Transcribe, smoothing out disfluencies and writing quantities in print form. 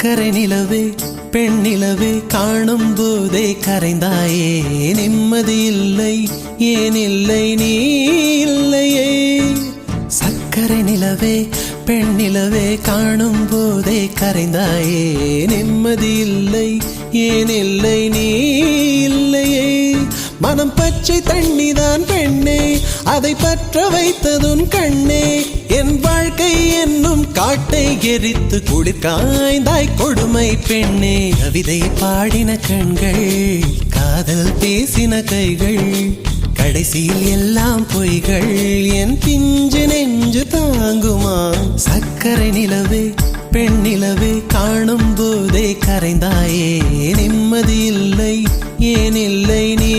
சக்கரை நிலவே பெண் நிலவே காணும் போதே கரைந்தாயே நிம்மதி இல்லை ஏன் இல்லை நீ இல்லையே சக்கரை நிலவே பெண் நிலவே காணும் போதே கரைந்தாயே நிம்மதி இல்லை ஏன் இல்லை நீ இல்லையே மனம் பச்சை தண்ணிதான் பெண்ணே அதை பற்ற வைத்ததுன் கண்ணே என் வாழ்க்கை என்னும் காட்டை எரித்து குளிர்காய்ந்தாய் கொடுமை பெண்ணே கவிதை பாடின கண்கள் காதல் பேசின கைகள் கடைசியில் எல்லாம் பொய்கள் என் பிஞ்சு நெஞ்சு தாங்குமா சக்கரை நிலவே பெண் நிலவே காணும் போதே கரைந்தாயே நிம்மதி இல்லை ஏன் இல்லை நீ